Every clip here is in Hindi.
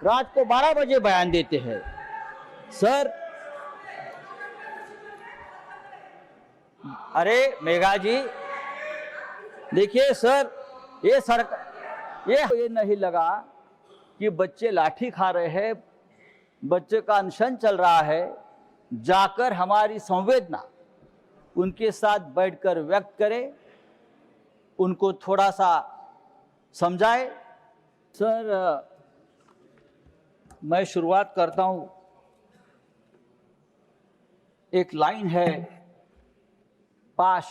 रात को 12 बजे बयान देते हैं। सर, अरे मेघा जी, देखिए सर, ये नहीं लगा कि बच्चे लाठी खा रहे हैं, बच्चे का अनशन चल रहा है, जाकर हमारी संवेदना उनके साथ बैठकर व्यक्त करें, उनको थोड़ा सा समझाए। सर, मैं शुरुआत करता हूं। एक लाइन है, पाश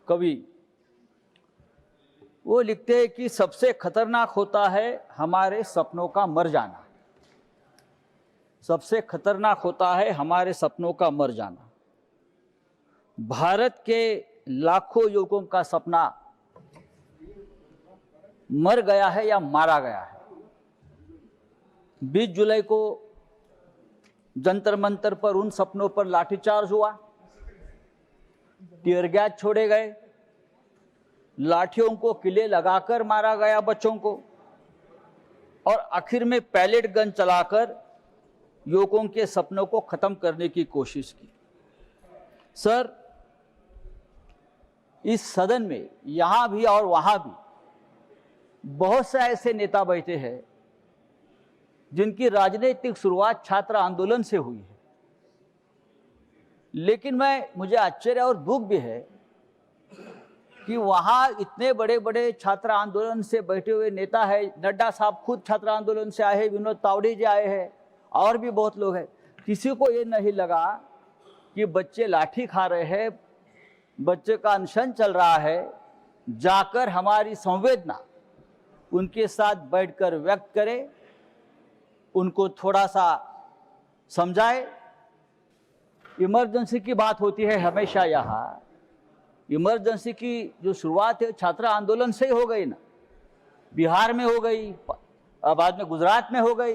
कवि, वो लिखते हैं कि सबसे खतरनाक होता है हमारे सपनों का मर जाना। सबसे खतरनाक होता है हमारे सपनों का मर जाना। भारत के लाखों युवकों का सपना मर गया है या मारा गया है। 20 जुलाई को जंतर मंतर पर उन सपनों पर लाठीचार्ज हुआ, टीयर गैस छोड़े गए, लाठियों को किले लगाकर मारा गया बच्चों को, और आखिर में पैलेट गन चलाकर युवकों के सपनों को खत्म करने की कोशिश की। सर, इस सदन में यहां भी और वहां भी बहुत से ऐसे नेता बैठे हैं जिनकी राजनीतिक शुरुआत छात्र आंदोलन से हुई है, लेकिन मुझे आश्चर्य और दुख भी है कि वहां इतने बड़े बड़े छात्र आंदोलन से बैठे हुए नेता है। नड्डा साहब खुद छात्र आंदोलन से आए हैं, विनोद तावड़े जी आए हैं, और भी बहुत लोग हैं। किसी को ये नहीं लगा कि बच्चे लाठी खा रहे हैं, बच्चे का अनशन चल रहा है, जाकर हमारी संवेदना उनके साथ बैठकर व्यक्त करें, उनको थोड़ा सा समझाए। इमरजेंसी की बात होती है हमेशा यहाँ। इमरजेंसी की जो शुरुआत है छात्र आंदोलन से ही हो गई ना, बिहार में हो गई, बाद में गुजरात में हो गई।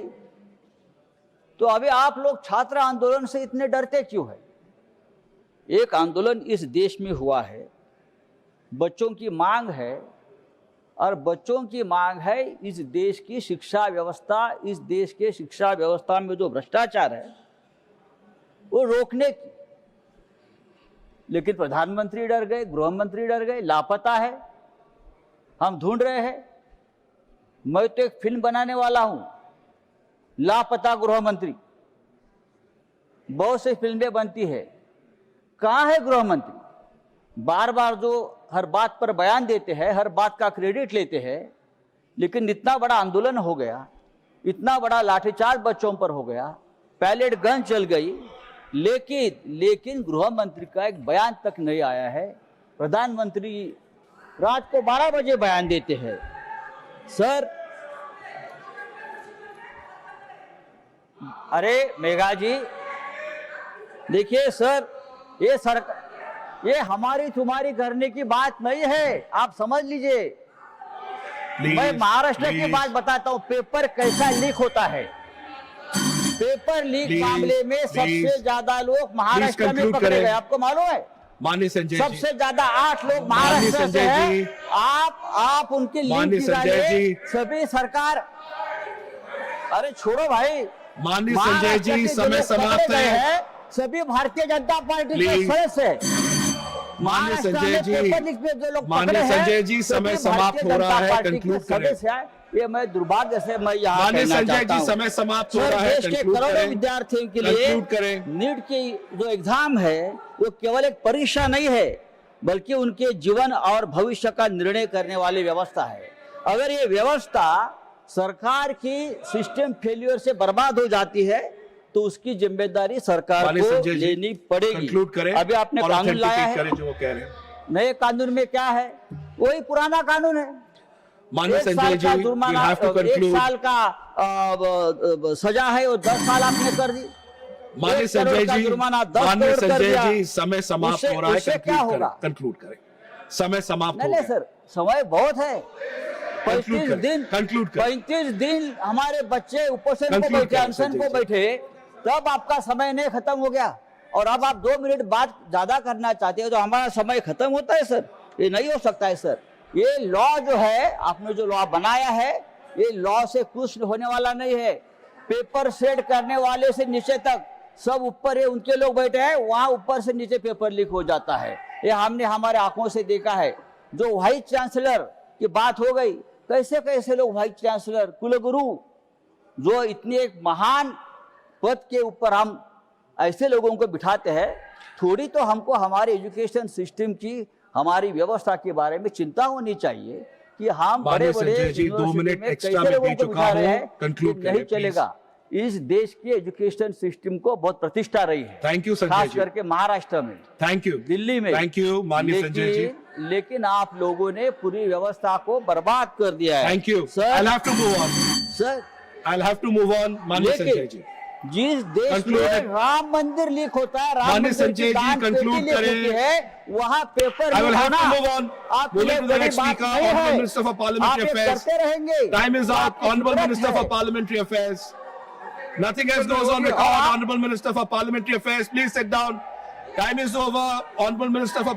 तो अभी आप लोग छात्र आंदोलन से इतने डरते क्यों है? एक आंदोलन इस देश में हुआ है, बच्चों की मांग है, और बच्चों की मांग है इस देश की शिक्षा व्यवस्था, इस देश के शिक्षा व्यवस्था में जो भ्रष्टाचार है वो रोकने की। लेकिन प्रधानमंत्री डर गए, गृह मंत्री डर गए, लापता है, हम ढूंढ रहे हैं। मैं तो एक फिल्म बनाने वाला हूं, लापता गृह मंत्री। बहुत सी फिल्में बनती है, कहां है गृह मंत्री? बार बार जो हर बात पर बयान देते हैं, हर बात का क्रेडिट लेते हैं, लेकिन इतना बड़ा आंदोलन हो गया, इतना बड़ा लाठीचार्ज बच्चों पर हो गया, पैलेट गन चल गई, लेकिन गृह मंत्री का एक बयान तक नहीं आया है। प्रधानमंत्री रात को 12 बजे बयान देते हैं। सर, अरे मेघा जी, देखिए सर, ये हमारी तुम्हारी करने की बात नहीं है, आप समझ लीजिए। मैं महाराष्ट्र की बात बताता हूं, पेपर कैसा लीक होता है। पेपर लीक मामले में सबसे ज्यादा लोग महाराष्ट्र में पकड़े गए, आपको मालूम है? माननीय संजय जी, सबसे ज्यादा 8 लोग महाराष्ट्र से हैं। आप उनकी लिंक निकालिए। सभी सरकार, अरे छोड़ो भाई, माननीय संजय जी, समय समाप्त है। सभी भारतीय जनता पार्टी के सदस्य हैं। माननीय संजय जी, समय समाप्त हो रहा है, कंक्लूड करें। ये मैं दुर्भाग्य से मैं यहाँ माननीय संजय जी, समय समाप्त हो रहा है, देश के करोड़ों विद्यार्थियों के लिए नीट की जो एग्जाम है वो केवल एक परीक्षा नहीं है, बल्कि उनके जीवन और भविष्य का निर्णय करने वाली व्यवस्था है। अगर ये व्यवस्था सरकार की सिस्टम फेल्यूर से बर्बाद हो जाती है तो उसकी जिम्मेदारी सरकार को लेनी पड़ेगी। अभी आपने कानून लाया है, जो वो कह रहे हैं। नए कानून में क्या है? वही पुराना कानून है। माननीय संजय जी, जुर्माना, 1 साल का सजा है, वो 10 साल आपने कर दी। माननीय संजय जी, समय समाप्त हो रहा है, क्या होगा? कंक्लूड करें। समय समाप्त हो गया। सर, समय बहुत है। 35 दिन हमारे बच्चे उपोषण को बैठे, अनशन को बैठे, तब आपका समय नहीं खत्म हो गया, और अब आप 2 मिनट बात ज्यादा करना चाहते हो तो हमारा समय खत्म होता है। सर, ये नहीं हो सकता है। सर, ये लॉ जो है, आपने जो लॉ बनाया है ये लॉ से कुछ होने वाला नहीं है। पेपर सेट करने वाले से नीचे तक सब ऊपर है, उनके लोग बैठे हैं, वहां ऊपर से नीचे पेपर लीक हो जाता है। ये हमने हमारे आंखों से देखा है। जो वाइस चांसलर की बात हो गई, कैसे कैसे लोग वाइस चांसलर, कुलगुरु, जो इतने एक महान पद के ऊपर हम ऐसे लोगों को बिठाते हैं, थोड़ी तो हमको हमारे एजुकेशन सिस्टम की, हमारी व्यवस्था के बारे में चिंता होनी चाहिए कि हम बड़े बड़े यूनिवर्सिटी में कैसे लोगों को बिठा रहे हैं, नहीं चलेगा। इस देश के एजुकेशन सिस्टम को बहुत प्रतिष्ठा रही है। थैंक यू संजय खास जी, करके महाराष्ट्र में, थैंक यू, दिल्ली में। थैंक यू माननीय संजय जी, लेकिन आप लोगों ने पूरी व्यवस्था को बर्बाद कर दिया है। Thank you sir. I have to move on, sir I have to move on माननीय संजय जी। जिस देश में राम मंदिर लीक होता है, राम माननीय मंदिर संजय की जी, दान पेटी conclude लीक करें। होती है, वहाँ paper I will leak have to होना move on. आपके Moving लिए to the बड़ी next बात speaker, नहीं है। Honorable Minister for Parliamentary आप ये Affairs. करते रहेंगे। Time is up. आपकी Honorable जरूरत Minister है। for Parliamentary Affairs. Nothing else goes on record. Honorable Minister for Parliamentary Affairs, please sit down. Time is over. Honorable Minister for